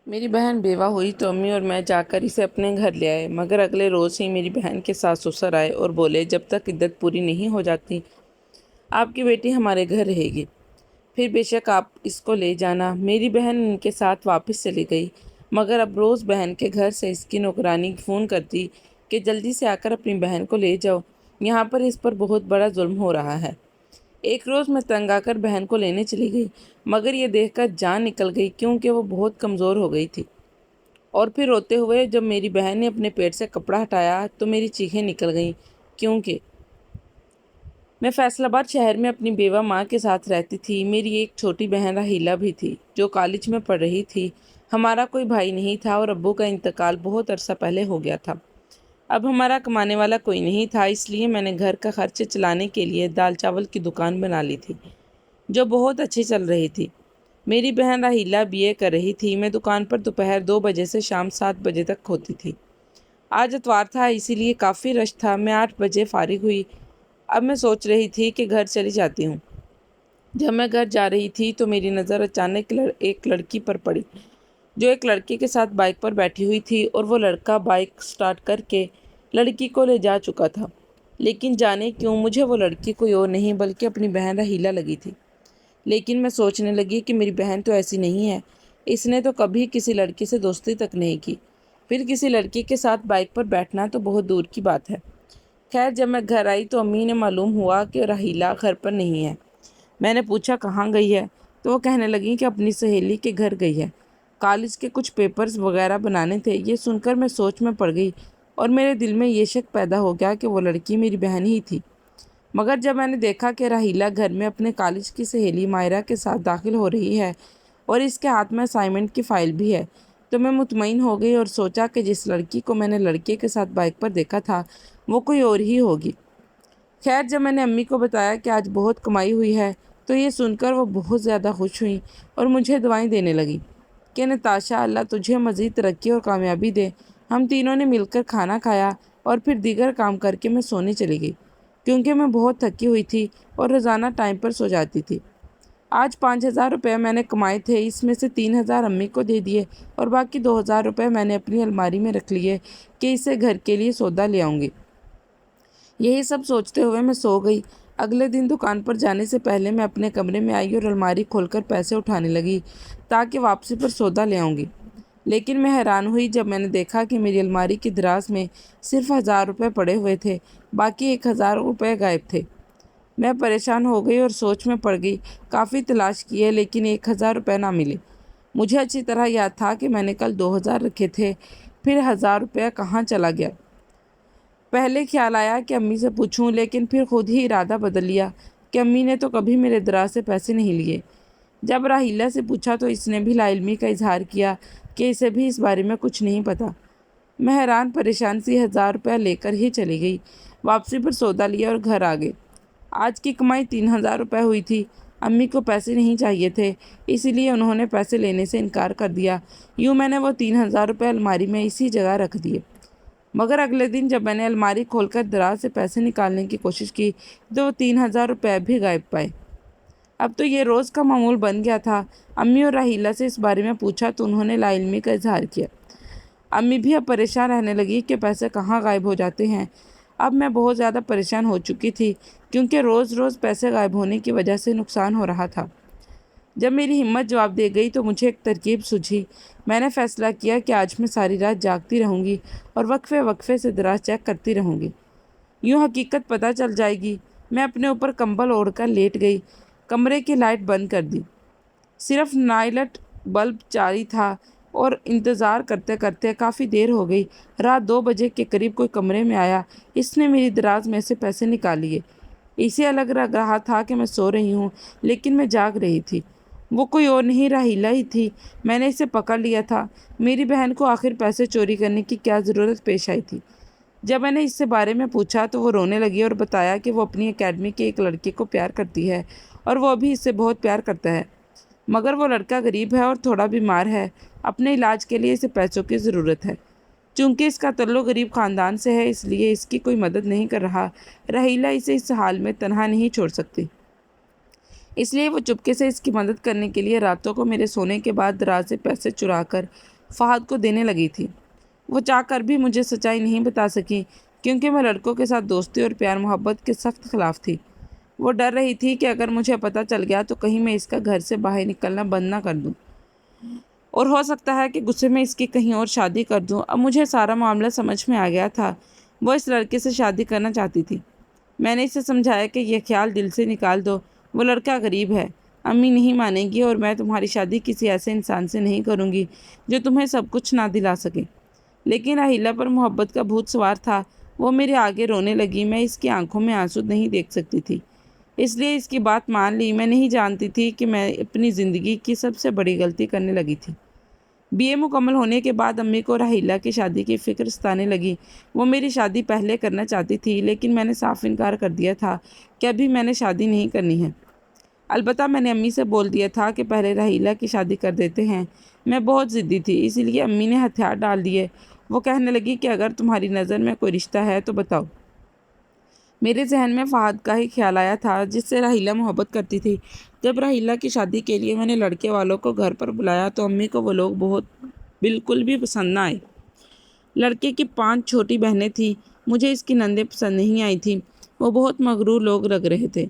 میری بہن بیوہ ہوئی تو امی اور میں جا کر اسے اپنے گھر لے آئے، مگر اگلے روز ہی میری بہن کے ساس سسر آئے اور بولے جب تک عدت پوری نہیں ہو جاتی آپ کی بیٹی ہمارے گھر رہے گی، پھر بے شک آپ اس کو لے جانا۔ میری بہن ان کے ساتھ واپس چلی گئی، مگر اب روز بہن کے گھر سے اس کی نوکرانی فون کرتی کہ جلدی سے آ کر اپنی بہن کو لے جاؤ، یہاں پر اس پر بہت بڑا ظلم ہو رہا ہے۔ ایک روز میں تنگ آ کر بہن کو لینے چلی گئی، مگر یہ دیکھ کر جان نکل گئی کیونکہ وہ بہت کمزور ہو گئی تھی، اور پھر روتے ہوئے جب میری بہن نے اپنے پیٹ سے کپڑا ہٹایا تو میری چیخیں نکل گئیں، کیونکہ میں فیصل آباد شہر میں اپنی بیوہ ماں کے ساتھ رہتی تھی۔ میری ایک چھوٹی بہن راحیلہ بھی تھی جو کالج میں پڑھ رہی تھی۔ ہمارا کوئی بھائی نہیں تھا اور ابو کا انتقال بہت عرصہ پہلے ہو گیا تھا۔ اب ہمارا کمانے والا کوئی نہیں تھا، اس لیے میں نے گھر کا خرچ چلانے کے لیے دال چاول کی دکان بنا لی تھی جو بہت اچھی چل رہی تھی۔ میری بہن راحیلہ BA کر رہی تھی۔ میں دکان پر دوپہر 2 بجے سے شام 7 بجے تک ہوتی تھی۔ آج اتوار تھا، اسی لیے کافی رش تھا۔ میں 8 بجے فارغ ہوئی۔ اب میں سوچ رہی تھی کہ گھر چلی جاتی ہوں۔ جب میں گھر جا رہی تھی تو میری نظر اچانک ایک لڑکی پر پڑی جو ایک لڑکے کے ساتھ بائک پر بیٹھی ہوئی تھی، اور وہ لڑکا بائک سٹارٹ کر کے لڑکی کو لے جا چکا تھا، لیکن جانے کیوں مجھے وہ لڑکی کوئی اور نہیں بلکہ اپنی بہن راحیلہ لگی تھی۔ لیکن میں سوچنے لگی کہ میری بہن تو ایسی نہیں ہے، اس نے تو کبھی کسی لڑکی سے دوستی تک نہیں کی، پھر کسی لڑکی کے ساتھ بائک پر بیٹھنا تو بہت دور کی بات ہے۔ خیر، جب میں گھر آئی تو امی نے معلوم ہوا کہ راحیلہ گھر پر نہیں ہے۔ میں نے پوچھا کہاں گئی ہے تو وہ کہنے لگی کہ اپنی سہیلی کے گھر گئی ہے، کالج کے کچھ پیپرز وغیرہ بنانے تھے۔ یہ سن کر میں سوچ میں پڑ گئی اور میرے دل میں یہ شک پیدا ہو گیا کہ وہ لڑکی میری بہن ہی تھی۔ مگر جب میں نے دیکھا کہ راحیلہ گھر میں اپنے کالج کی سہیلی مائرہ کے ساتھ داخل ہو رہی ہے اور اس کے ہاتھ میں اسائنمنٹ کی فائل بھی ہے، تو میں مطمئن ہو گئی اور سوچا کہ جس لڑکی کو میں نے لڑکے کے ساتھ بائک پر دیکھا تھا وہ کوئی اور ہی ہوگی۔ خیر، جب میں نے امی کو بتایا کہ آج بہت کمائی ہوئی ہے تو یہ سن کر وہ بہت زیادہ خوش ہوئیں اور مجھے دعائیں دینے لگی کہ نتاشا، اللہ تجھے مزید ترقی اور کامیابی دے۔ ہم تینوں نے مل کر کھانا کھایا اور پھر دیگر کام کر کے میں سونے چلی گئی، کیونکہ میں بہت تھکی ہوئی تھی اور روزانہ ٹائم پر سو جاتی تھی۔ آج 5,000 روپے میں نے کمائے تھے، اس میں سے 3,000 امی کو دے دیے اور باقی 2,000 روپے میں نے اپنی الماری میں رکھ لیے کہ اسے گھر کے لیے سودا لے آؤں گی۔ یہی سب سوچتے ہوئے میں سو گئی۔ اگلے دن دکان پر جانے سے پہلے میں اپنے کمرے میں آئی اور الماری کھول کر پیسے اٹھانے لگی تاکہ واپسی پر سودا لے آؤں گی، لیکن میں حیران ہوئی جب میں نے دیکھا کہ میری الماری کی دراز میں صرف 1,000 روپے پڑے ہوئے تھے، باقی 1,000 روپے غائب تھے۔ میں پریشان ہو گئی اور سوچ میں پڑ گئی۔ کافی تلاش کیے لیکن 1,000 روپے نہ ملے۔ مجھے اچھی طرح یاد تھا کہ میں نے کل 2,000 رکھے تھے، پھر 1,000 روپے کہاں چلا گیا؟ پہلے خیال آیا کہ امی سے پوچھوں، لیکن پھر خود ہی ارادہ بدل لیا کہ امی نے تو کبھی میرے دراز سے پیسے نہیں لیے۔ جب راحیلہ سے پوچھا تو اس نے بھی لا علمی کا اظہار کیا کہ اسے بھی اس بارے میں کچھ نہیں پتہ۔ میں حیران پریشان سی 1,000 روپے لے کر ہی چلی گئی، واپسی پر سودا لیا اور گھر آ گئے۔ آج کی کمائی 3,000 روپے ہوئی تھی۔ امی کو پیسے نہیں چاہیے تھے، اسی لیے انہوں نے پیسے لینے سے انکار کر دیا۔ یوں میں نے وہ 3,000 روپے الماری میں اسی جگہ رکھ دیے۔ مگر اگلے دن جب میں نے الماری کھول کر دراز سے پیسے نکالنے کی کوشش کی تو وہ 3,000 روپے بھی غائب پائے۔ اب تو یہ روز کا معمول بن گیا تھا۔ امی اور راحیلہ سے اس بارے میں پوچھا تو انہوں نے لا علمی کا اظہار کیا۔ امی بھی اب پریشان رہنے لگی کہ پیسے کہاں غائب ہو جاتے ہیں۔ اب میں بہت زیادہ پریشان ہو چکی تھی کیونکہ روز روز پیسے غائب ہونے کی وجہ سے نقصان ہو رہا تھا۔ جب میری ہمت جواب دے گئی تو مجھے ایک ترکیب سوجھی۔ میں نے فیصلہ کیا کہ آج میں ساری رات جاگتی رہوں گی اور وقفے وقفے سے دراز چیک کرتی رہوں گی، یوں حقیقت پتہ چل جائے گی۔ میں اپنے اوپر کمبل اوڑھ کر لیٹ گئی، کمرے کی لائٹ بند کر دی، صرف نائلٹ بلب جاری تھا، اور انتظار کرتے کرتے کافی دیر ہو گئی۔ رات 2 بجے کے قریب کوئی کمرے میں آیا۔ اس نے میری دراز میں سے پیسے نکال لیے۔ اسے الگ لگ رہا تھا کہ میں سو رہی ہوں، لیکن میں جاگ رہی تھی۔ وہ کوئی اور نہیں راحیلہ ہی تھی۔ میں نے اسے پکڑ لیا تھا۔ میری بہن کو آخر پیسے چوری کرنے کی کیا ضرورت پیش آئی تھی؟ جب میں نے اس سے بارے میں پوچھا تو وہ رونے لگی اور بتایا کہ وہ اپنی اکیڈمی کے ایک لڑکے کو پیار کرتی ہے اور وہ بھی اس سے بہت پیار کرتا ہے، مگر وہ لڑکا غریب ہے اور تھوڑا بیمار ہے۔ اپنے علاج کے لیے اسے پیسوں کی ضرورت ہے۔ چونکہ اس کا تعلق غریب خاندان سے ہے، اس لیے اس کی کوئی مدد نہیں کر رہا۔ راحیلہ اسے اس حال میں تنہا نہیں چھوڑ سکتی، اس لیے وہ چپکے سے اس کی مدد کرنے کے لیے راتوں کو میرے سونے کے بعد دراز سے پیسے چرا کر فہد کو دینے لگی تھی۔ وہ چاہ کر بھی مجھے سچائی نہیں بتا سکی کیونکہ میں لڑکوں کے ساتھ دوستی اور پیار محبت کے سخت خلاف تھی۔ وہ ڈر رہی تھی کہ اگر مجھے پتہ چل گیا تو کہیں میں اس کا گھر سے باہر نکلنا بند نہ کر دوں، اور ہو سکتا ہے کہ غصے میں اس کی کہیں اور شادی کر دوں۔ اب مجھے سارا معاملہ سمجھ میں آ گیا تھا۔ وہ اس لڑکے سے شادی کرنا چاہتی تھی۔ میں نے اسے سمجھایا کہ یہ خیال دل سے نکال دو، وہ لڑکا غریب ہے، امی نہیں مانیں گی، اور میں تمہاری شادی کسی ایسے انسان سے نہیں کروں گی جو تمہیں سب کچھ نہ دلا سکے۔ لیکن راحیلہ پر محبت کا بھوت سوار تھا۔ وہ میرے آگے رونے لگی۔ میں اس کی آنکھوں میں آنسو نہیں دیکھ سکتی تھی، اس لیے اس کی بات مان لی۔ میں نہیں جانتی تھی کہ میں اپنی زندگی کی سب سے بڑی غلطی کرنے لگی تھی۔ BA مکمل ہونے کے بعد امی کو راحیلہ کی شادی کی فکر ستانے لگی۔ وہ میری شادی پہلے کرنا چاہتی تھی، لیکن میں نے صاف انکار کر دیا تھا کہ ابھی میں نے شادی نہیں کرنی ہے۔ البتہ میں نے امی سے بول دیا تھا کہ پہلے راحیلہ کی شادی کر دیتے ہیں۔ میں بہت ضدی تھی، اس لیے امی نے ہتھیار ڈال دیے۔ وہ کہنے لگی کہ اگر تمہاری نظر میں کوئی رشتہ ہے تو بتاؤ۔ میرے ذہن میں فہد کا ہی خیال آیا تھا جس سے راحیلہ محبت کرتی تھی۔ جب راحیلہ کی شادی کے لیے میں نے لڑکے والوں کو گھر پر بلایا تو امی کو وہ لوگ بالکل بھی پسند نہ آئے۔ لڑکے کی 5 چھوٹی بہنیں تھیں۔ مجھے اس کی نندیں پسند نہیں آئی تھیں، وہ بہت مغرور لوگ لگ رہے تھے۔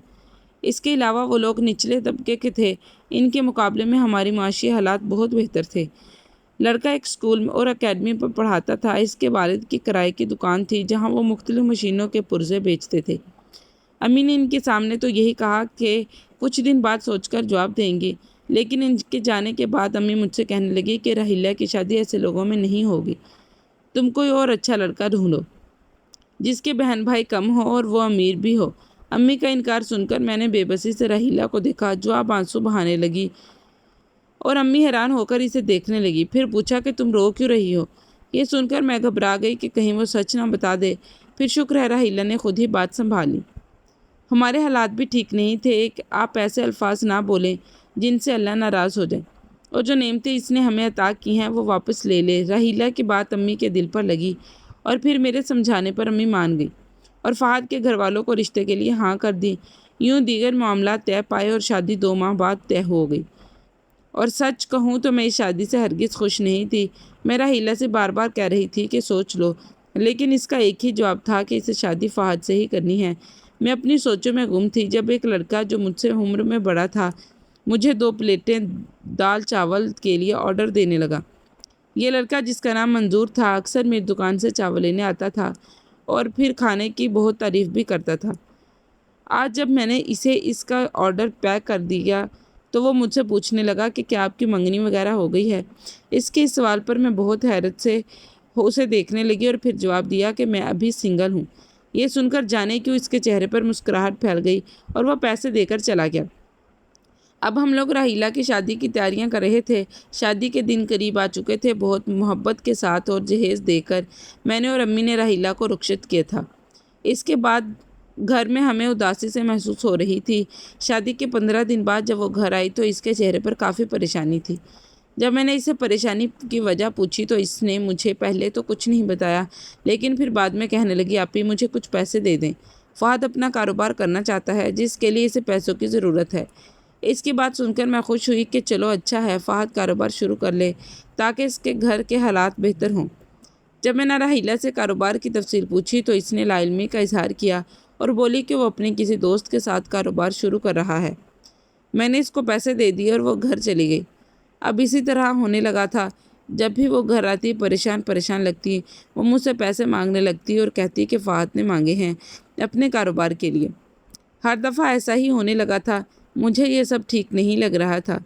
اس کے علاوہ وہ لوگ نچلے طبقے کے تھے، ان کے مقابلے میں ہماری معاشی حالات بہت بہتر تھے۔ لڑکا ایک اسکول اور اکیڈمی پر پڑھاتا تھا۔ اس کے والد کی کرائے کی دکان تھی جہاں وہ مختلف مشینوں کے پرزے بیچتے تھے۔ امی نے ان کے سامنے تو یہی کہا کہ کچھ دن بعد سوچ کر جواب دیں گی، لیکن ان کے جانے کے بعد امی مجھ سے کہنے لگی کہ راحیلہ کی شادی ایسے لوگوں میں نہیں ہوگی، تم کوئی اور اچھا لڑکا ڈھونڈو جس کے بہن بھائی کم ہو اور وہ امیر بھی ہو۔ امی کا انکار سن کر میں نے بے بسی سے راحیلہ کو دیکھا جو اب آنسو بہانے لگی، اور امی حیران ہو کر اسے دیکھنے لگی۔ پھر پوچھا کہ تم رو کیوں رہی ہو؟ یہ سن کر میں گھبرا گئی کہ کہیں وہ سچ نہ بتا دے۔ پھر شکر ہے راحیلہ نے خود ہی بات سنبھالی۔ ہمارے حالات بھی ٹھیک نہیں تھے کہ آپ ایسے الفاظ نہ بولیں جن سے اللہ ناراض ہو جائے، اور جو نعمتیں اس نے ہمیں عطا کی ہیں وہ واپس لے لے۔ راحیلہ کی بات امی کے دل پر لگی، اور پھر میرے سمجھانے پر امی مان گئی اور فہد کے گھر والوں کو رشتے کے لیے ہاں کر دی۔ یوں دیگر معاملات طے پائے اور شادی 2 ماہ بعد طے ہو گئی۔ اور سچ کہوں تو میں اس شادی سے ہرگز خوش نہیں تھی۔ میں راحیلہ سے بار بار کہہ رہی تھی کہ سوچ لو، لیکن اس کا ایک ہی جواب تھا کہ اسے شادی فہد سے ہی کرنی ہے۔ میں اپنی سوچوں میں گم تھی جب ایک لڑکا جو مجھ سے عمر میں بڑا تھا مجھے 2 پلیٹیں دال چاول کے لیے آرڈر دینے لگا۔ یہ لڑکا جس کا نام منظور تھا اکثر میری دکان سے چاول لینے آتا تھا اور پھر کھانے کی بہت تعریف بھی کرتا تھا۔ آج جب میں نے اسے اس کا آرڈر پیک کر دیا تو وہ مجھ سے پوچھنے لگا کہ کیا آپ کی منگنی وغیرہ ہو گئی ہے۔ اس کے اس سوال پر میں بہت حیرت سے اسے دیکھنے لگی اور پھر جواب دیا کہ میں ابھی سنگل ہوں۔ یہ سن کر جانے کیوں اس کے چہرے پر مسکراہٹ پھیل گئی اور وہ پیسے دے کر چلا گیا۔ اب ہم لوگ راحیلہ کی شادی کی تیاریاں کر رہے تھے۔ شادی کے دن قریب آ چکے تھے۔ بہت محبت کے ساتھ اور جہیز دے کر میں نے اور امی نے راحیلہ کو رخصت کیا تھا۔ اس کے بعد گھر میں ہمیں اداسی سے محسوس ہو رہی تھی۔ شادی کے 15 دن بعد جب وہ گھر آئی تو اس کے چہرے پر کافی پریشانی تھی۔ جب میں نے اسے پریشانی کی وجہ پوچھی تو اس نے مجھے پہلے تو کچھ نہیں بتایا، لیکن پھر بعد میں کہنے لگی آپی مجھے کچھ پیسے دے دیں، فہد اپنا کاروبار کرنا چاہتا ہے جس کے لیے اسے پیسوں کی ضرورت ہے۔ اس کی بات سن کر میں خوش ہوئی کہ چلو اچھا ہے، فہد کاروبار شروع کر لے تاکہ اس کے گھر کے حالات بہتر ہوں۔ جب میں نے راحیلہ سے کاروبار کی تفصیل پوچھی تو اس نے لا علمی کا اظہار کیا اور بولی کہ وہ اپنے کسی دوست کے ساتھ کاروبار شروع کر رہا ہے۔ میں نے اس کو پیسے دے دیے اور وہ گھر چلی گئی۔ اب اسی طرح ہونے لگا تھا۔ جب بھی وہ گھر آتی پریشان لگتی، وہ مجھ سے پیسے مانگنے لگتی اور کہتی کہ فہد نے مانگے ہیں اپنے کاروبار کے لیے۔ ہر دفعہ ایسا ہی ہونے لگا تھا۔ مجھے یہ سب ٹھیک نہیں لگ رہا تھا۔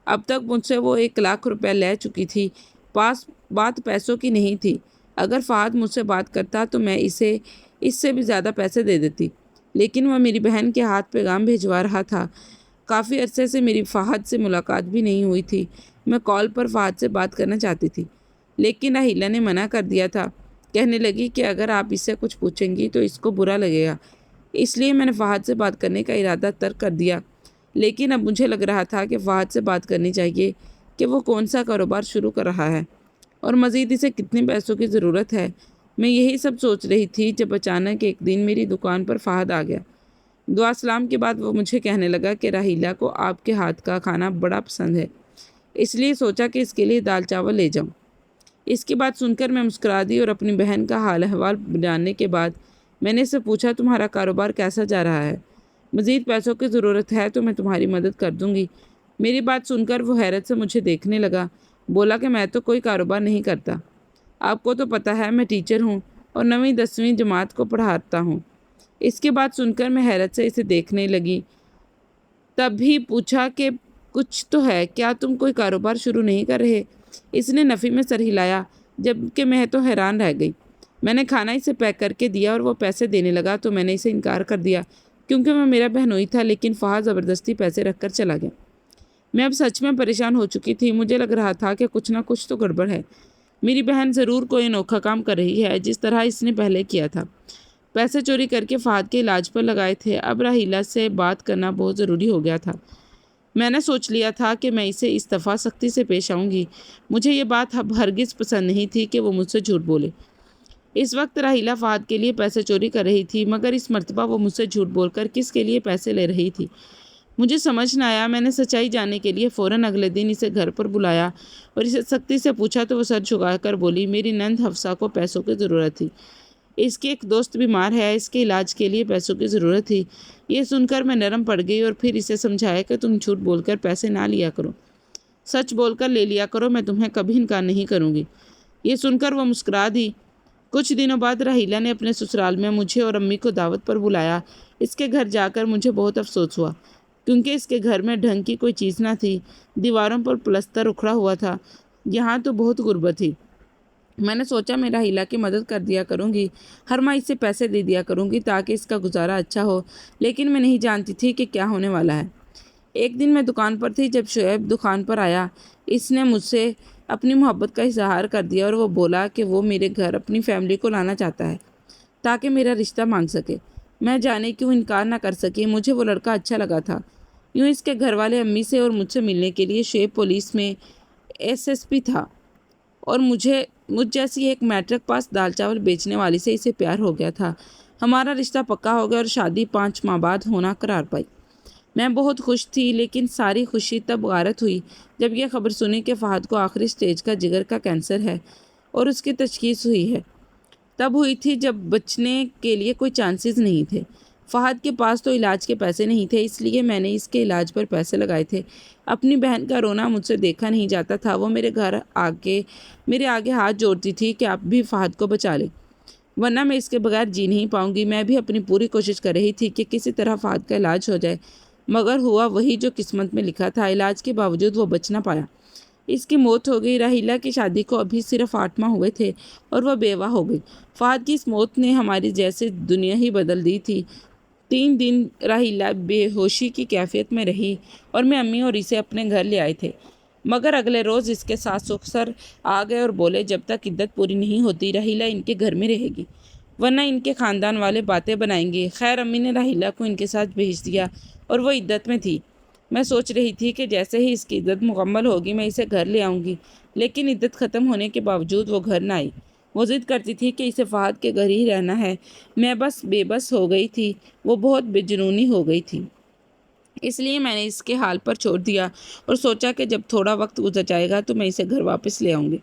اب تک مجھ سے وہ 1 لاکھ روپے لے چکی تھی۔ بات پیسوں کی نہیں تھی۔ اگر فہد مجھ سے بات کرتا تو میں اسے اس سے بھی زیادہ پیسے دے دیتی، لیکن وہ میری بہن کے ہاتھ پیغام بھیجوا رہا تھا۔ کافی عرصے سے میری فہد سے ملاقات بھی نہیں ہوئی تھی۔ میں کال پر فہد سے بات کرنا چاہتی تھی، لیکن راحیلہ نے منع کر دیا تھا۔ کہنے لگی کہ اگر آپ اس سے کچھ پوچھیں گی تو اس کو برا لگے گا۔ اس لیے میں نے فہد سے بات کرنے کا ارادہ ترک کر دیا، لیکن اب مجھے لگ رہا تھا کہ فہد سے بات کرنی چاہیے کہ وہ کون سا کاروبار شروع کر رہا ہے اور مزید اسے کتنے پیسوں کی ضرورت ہے۔ میں یہی سب سوچ رہی تھی جب اچانک ایک دن میری دکان پر فہد آ گیا۔ دعا سلام کے بعد وہ مجھے کہنے لگا کہ راحیلہ کو آپ کے ہاتھ کا کھانا بڑا پسند ہے، اس لیے سوچا کہ اس کے لیے دال چاول لے جاؤں۔ اس کی بات سن کر میں مسکرا دی اور اپنی بہن کا حال احوال جاننے کے بعد میں نے اس سے پوچھا تمہارا کاروبار کیسا جا رہا ہے؟ مزید پیسوں کی ضرورت ہے تو میں تمہاری مدد کر دوں گی۔ میری بات سن کر وہ حیرت سے مجھے دیکھنے لگا، بولا کہ میں تو کوئی کاروبار نہیں کرتا، آپ کو تو پتہ ہے میں ٹیچر ہوں اور 9ویں 10ویں جماعت کو پڑھاتا ہوں۔ اس کی بات سن کر میں حیرت سے اسے دیکھنے لگی، تب بھی پوچھا کہ کچھ تو ہے، کیا تم کوئی کاروبار شروع نہیں کر رہے؟ اس نے نفی میں سر ہلایا، جبکہ میں تو حیران رہ گئی۔ میں نے کھانا اسے پیک کر کے دیا اور وہ پیسے دینے لگا تو میں نے اسے انکار کر دیا کیونکہ وہ میرا بہنوئی تھا، لیکن فہد زبردستی پیسے رکھ کر چلا گیا۔ میں اب سچ میں پریشان ہو چکی تھی، مجھے لگ رہا تھا کہ کچھ نہ کچھ تو گڑبڑ ہے، میری بہن ضرور کوئی انوکھا کام کر رہی ہے جس طرح اس نے پہلے کیا تھا، پیسے چوری کر کے فہد کے علاج پر لگائے تھے۔ اب راحیلہ سے بات کرنا بہت ضروری ہو گیا تھا۔ میں نے سوچ لیا تھا کہ میں اسے اس دفعہ سختی سے پیش آؤں گی۔ مجھے یہ بات اب ہرگز پسند نہیں تھی کہ وہ مجھ سے جھوٹ بولے۔ اس وقت راحیلہ فہد کے لیے پیسے چوری کر رہی تھی، مگر اس مرتبہ وہ مجھ سے جھوٹ بول کر کس کے لیے پیسے لے رہی تھی، مجھے سمجھ نہ آیا۔ میں نے سچائی جاننے کے لیے فوراً اگلے دن اسے گھر پر بلایا اور اسے سختی سے پوچھا تو وہ سر جھکا کر بولی، میری نند حفصہ کو پیسوں کی ضرورت تھی، اس کی ایک دوست بیمار ہے، اس کے علاج کے لیے پیسوں کی ضرورت تھی۔ یہ سن کر میں نرم پڑ گئی اور پھر اسے سمجھایا کہ تم جھوٹ بول کر پیسے نہ لیا کرو، سچ بول کر لے لیا کرو، میں تمہیں کبھی انکار نہیں کروں گی۔ یہ سن کر وہ مسکرا دی۔ کچھ دنوں بعد راحیلہ نے اپنے سسرال میں مجھے اور امی کو دعوت پر بلایا۔ اس کے گھر جا کر مجھے بہت افسوس ہوا کیونکہ اس کے گھر میں ڈھنگ کی کوئی چیز نہ تھی، دیواروں پر پلستر اکھڑا ہوا تھا، یہاں تو بہت غربت تھی۔ میں نے سوچا میں راحیلہ کی مدد کر دیا کروں گی، ہر ماہ اسے پیسے دے دیا کروں گی تاکہ اس کا گزارا اچھا ہو، لیکن میں نہیں جانتی تھی کہ کیا ہونے والا ہے۔ ایک دن میں دکان پر تھی، جب شعیب دکان پر آیا، اس نے مجھ سے اپنی محبت کا اظہار کر دیا اور وہ بولا کہ وہ میرے گھر اپنی فیملی کو لانا چاہتا ہے تاکہ میرا رشتہ مانگ سکے۔ میں جانے کیوں انکار نہ کر سکی، مجھے وہ لڑکا اچھا لگا تھا۔ یوں اس کے گھر والے امی سے اور مجھ سے ملنے کے لیے شعیب پولیس میں SSP تھا اور مجھ جیسی ایک میٹرک پاس دال چاول بیچنے والی سے اسے پیار ہو گیا تھا۔ ہمارا رشتہ پکا ہو گیا اور شادی 5 ماہ بعد ہونا قرار پائی۔ میں بہت خوش تھی، لیکن ساری خوشی تب غارت ہوئی جب یہ خبر سنی کہ فہد کو آخری سٹیج کا جگر کا کینسر ہے اور اس کی تشخیص ہوئی ہے۔ تب ہوئی تھی جب بچنے کے لیے کوئی چانسز نہیں تھے۔ فہد کے پاس تو علاج کے پیسے نہیں تھے، اس لیے میں نے اس کے علاج پر پیسے لگائے تھے۔ اپنی بہن کا رونا مجھ سے دیکھا نہیں جاتا تھا، وہ میرے آگے ہاتھ جوڑتی تھی کہ آپ بھی فہد کو بچا لیں، ورنہ میں اس کے بغیر جی نہیں پاؤں گی۔ میں بھی اپنی پوری کوشش کر رہی تھی کہ کسی طرح فہد کا علاج ہو جائے، مگر ہوا وہی جو قسمت میں لکھا تھا۔ علاج کے باوجود وہ بچ نہ پایا، اس کی موت ہو گئی۔ راحیلہ کی شادی کو ابھی صرف 8 ماہ ہوئے تھے اور وہ بیوہ ہو گئی۔ فہد کی اس موت نے ہماری جیسے دنیا ہی بدل دی تھی۔ 3 دن راحیلہ بے ہوشی کی کیفیت میں رہی اور میں امی اور اسے اپنے گھر لے آئے تھے، مگر اگلے روز اس کے ساس سسر آ گئے اور بولے جب تک عدت پوری نہیں ہوتی راحیلہ ان کے گھر میں رہے گی، ورنہ ان کے خاندان والے باتیں بنائیں گے۔ خیر امی نے راحیلہ کو ان کے ساتھ بھیج دیا اور وہ عدت میں تھی۔ میں سوچ رہی تھی کہ جیسے ہی اس کی عدت مکمل ہوگی میں اسے گھر لے آؤں گی، لیکن عدت ختم ہونے کے باوجود وہ گھر نہ آئی۔ وہ ضد کرتی تھی کہ اسے فہد کے گھر ہی رہنا ہے۔ میں بس بے بس ہو گئی تھی، وہ بہت بے جنونی ہو گئی تھی، اس لیے میں نے اس کے حال پر چھوڑ دیا اور سوچا کہ جب تھوڑا وقت گزر جائے گا تو میں اسے گھر واپس لے آؤں گی۔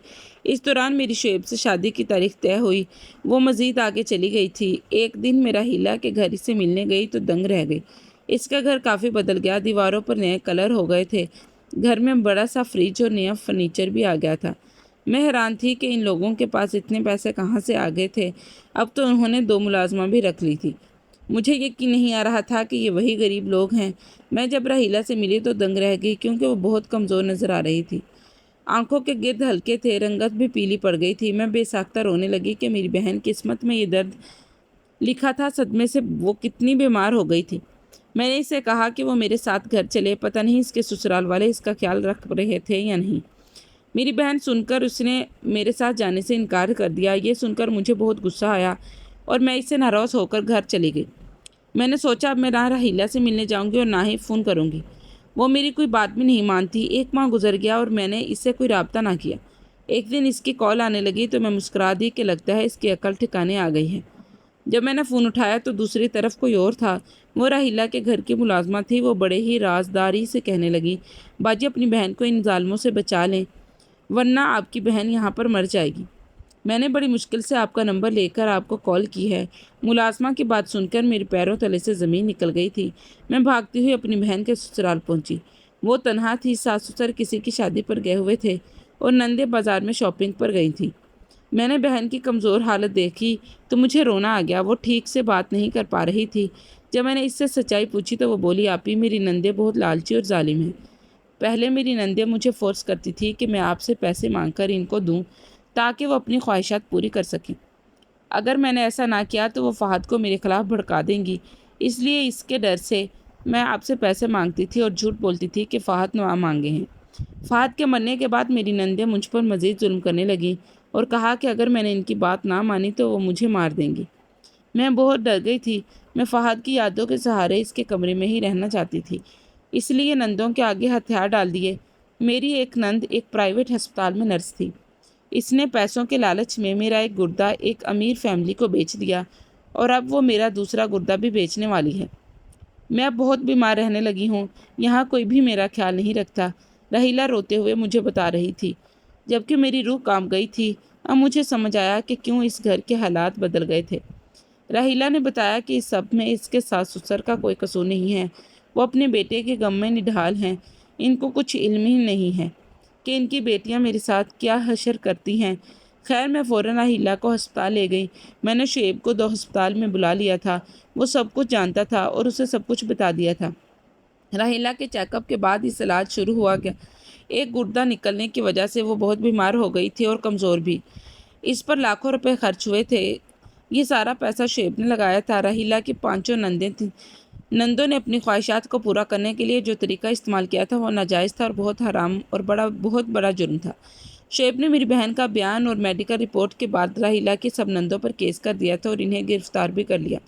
اس دوران میری شعیب سے شادی کی تاریخ طے ہوئی، وہ مزید آگے چلی گئی تھی۔ ایک دن میں راحیلہ کے گھر اسے ملنے گئی تو دنگ رہ گئی۔ اس کا گھر کافی بدل گیا، دیواروں پر نئے کلر ہو گئے تھے، گھر میں بڑا سا فریج اور نیا فرنیچر بھی آ گیا تھا۔ میں حیران تھی کہ ان لوگوں کے پاس اتنے پیسے کہاں سے آ گئے تھے، اب تو انہوں نے 2 ملازمہ بھی رکھ لی تھی۔ مجھے یقین نہیں آ رہا تھا کہ یہ وہی غریب لوگ ہیں۔ میں جب راحیلہ سے ملی تو دنگ رہ گئی کیونکہ وہ بہت کمزور نظر آ رہی تھی، آنکھوں کے گرد ہلکے تھے، رنگت بھی پیلی پڑ گئی تھی۔ میں بے ساختہ رونے لگی کہ میری بہن قسمت میں یہ درد لکھا تھا، صدمے سے وہ کتنی بیمار ہو گئی تھی۔ میں نے اسے کہا کہ وہ میرے ساتھ گھر چلے، پتہ نہیں اس کے سسرال والے اس کا خیال رکھ رہے تھے یا نہیں۔ میری بہن سن کر اس نے میرے ساتھ جانے سے انکار کر دیا۔ یہ سن کر مجھے بہت غصہ آیا اور میں اس سے ناراض ہو کر گھر چلی گئی۔ میں نے سوچا اب میں نہ راحیلہ سے ملنے جاؤں گی اور نہ ہی فون کروں گی، وہ میری کوئی بات بھی نہیں مانتی۔ 1 ماہ گزر گیا اور میں نے اس سے کوئی رابطہ نہ کیا۔ ایک دن اس کی کال آنے لگی تو میں مسکرا دی کہ لگتا ہے اس کی عقل ٹھکانے آ گئی ہے۔ جب میں نے فون اٹھایا تو دوسری طرف کوئی اور تھا، وہ راحیلہ کے گھر کی ملازمہ تھی۔ وہ بڑے ہی رازداری سے کہنے لگی، باجی اپنی بہن کو ان ظالموں سے بچا لیں، ورنہ آپ کی بہن یہاں پر مر جائے گی۔ میں نے بڑی مشکل سے آپ کا نمبر لے کر آپ کو کال کی ہے۔ ملازمہ کی بات سن کر میرے پیروں تلے سے زمین نکل گئی تھی۔ میں بھاگتی ہوئی اپنی بہن کے سسرال پہنچی۔ وہ تنہا تھی، ساس سسر کسی کی شادی پر گئے ہوئے تھے اور نندے بازار میں شاپنگ پر گئی تھی۔ میں نے بہن کی کمزور حالت دیکھی تو مجھے رونا آ گیا۔ وہ ٹھیک سے بات نہیں کر پا رہی تھی۔ جب میں نے اس سے سچائی پوچھی تو وہ بولی، آپی میری نندے بہت لالچی اور ظالم ہیں۔ پہلے میری نندے مجھے فورس کرتی تھی کہ میں آپ سے پیسے مانگ کر ان کو دوں تاکہ وہ اپنی خواہشات پوری کر سکیں۔ اگر میں نے ایسا نہ کیا تو وہ فہد کو میرے خلاف بھڑکا دیں گی، اس لیے اس کے ڈر سے میں آپ سے پیسے مانگتی تھی اور جھوٹ بولتی تھی کہ فہد نہ مانگے ہیں۔ فہد کے مرنے کے بعد میری نندیں مجھ پر مزید ظلم کرنے لگیں اور کہا کہ اگر میں نے ان کی بات نہ مانی تو وہ مجھے مار دیں گی۔ میں بہت ڈر گئی تھی۔ میں فہد کی یادوں کے سہارے اس کے کمرے میں ہی رہنا چاہتی تھی، اس لیے نندوں کے آگے ہتھیار ڈال دیے۔ میری ایک نند ایک پرائیویٹ ہسپتال میں نرس تھی۔ اس نے پیسوں کے لالچ میں میرا ایک گردہ ایک امیر فیملی کو بیچ دیا اور اب وہ میرا دوسرا گردہ بھی بیچنے والی ہے۔ میں اب بہت بیمار رہنے لگی ہوں، یہاں کوئی بھی میرا خیال نہیں رکھتا، رحیلہ روتے ہوئے مجھے بتا رہی تھی، جبکہ میری روح کانپ گئی تھی۔ اب مجھے سمجھ آیا کہ کیوں اس گھر کے حالات بدل گئے تھے۔ رحیلہ نے بتایا کہ اس سب میں اس کے ساس سسر کا کوئی قصور نہیں ہے، وہ اپنے بیٹے کے غم میں نڈھال ہیں۔ ان کو کچھ علم ہی نہیں ہے کہ ان کی بیٹیاں میرے ساتھ کیا حشر کرتی ہیں۔ خیر میں فوراً رحیلہ کو ہسپتال لے گئی۔ میں نے شعیب کو 2 ہسپتال میں بلا لیا تھا، وہ سب کچھ جانتا تھا اور اسے سب کچھ بتا دیا تھا۔ رحیلہ کے چیک اپ کے بعد اس علاج شروع ہوا گیا۔ ایک گردہ نکلنے کی وجہ سے وہ بہت بیمار ہو گئی تھی اور کمزور بھی۔ اس پر لاکھوں روپے خرچ ہوئے تھے۔ یہ سارا پیسہ شعیب نے لگایا تھا۔ رحیلہ کی 5 نندیں تھیں۔ نندوں نے اپنی خواہشات کو پورا کرنے کے لیے جو طریقہ استعمال کیا تھا وہ ناجائز تھا اور بہت حرام اور بہت بڑا جرم تھا۔ شعیب نے میری بہن کا بیان اور میڈیکل رپورٹ کے بعد رحیلہ کی سب نندوں پر کیس کر دیا تھا اور انہیں گرفتار بھی کر لیا۔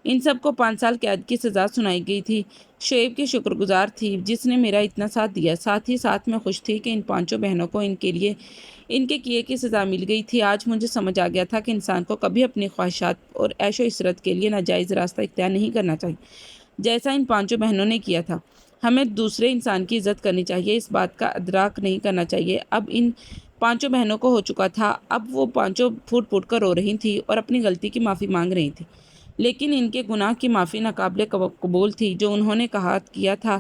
ان سب کو 5 سال قید کی سزا سنائی گئی تھی۔ شعیب کی شکر گزار تھی جس نے میرا اتنا ساتھ دیا، ساتھ ہی ساتھ میں خوش تھی کہ ان 5 بہنوں کو ان کے کیے کی سزا مل گئی تھی۔ آج مجھے سمجھ آ گیا تھا کہ انسان کو کبھی اپنی خواہشات اور عیش و عشرت کے لیے ناجائز راستہ اختیار نہیں کرنا چاہیے، جیسا ان 5 بہنوں نے کیا تھا۔ ہمیں دوسرے انسان کی عزت کرنی چاہیے، اس بات کا ادراک نہیں کرنا چاہیے۔ اب ان 5 بہنوں کو ہو چکا تھا۔ اب وہ 5 پھوٹ پھوٹ کر رو رہی تھیں اور اپنی غلطی کی معافی مانگ رہی تھیں، لیکن ان کے گناہ کی معافی ناقابل قبول تھی جو انہوں نے کیا تھا،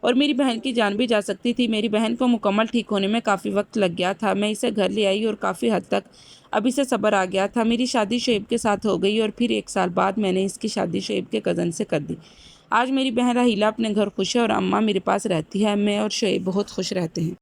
اور میری بہن کی جان بھی جا سکتی تھی۔ میری بہن کو مکمل ٹھیک ہونے میں کافی وقت لگ گیا تھا۔ میں اسے گھر لے آئی اور کافی حد تک اب اسے صبر آ گیا تھا۔ میری شادی شعیب کے ساتھ ہو گئی اور پھر 1 سال بعد میں نے اس کی شادی شعیب کے کزن سے کر دی۔ آج میری بہن رحیلہ اپنے گھر خوش ہے اور اماں میرے پاس رہتی ہے۔ میں اور شعیب بہت خوش رہتے ہیں۔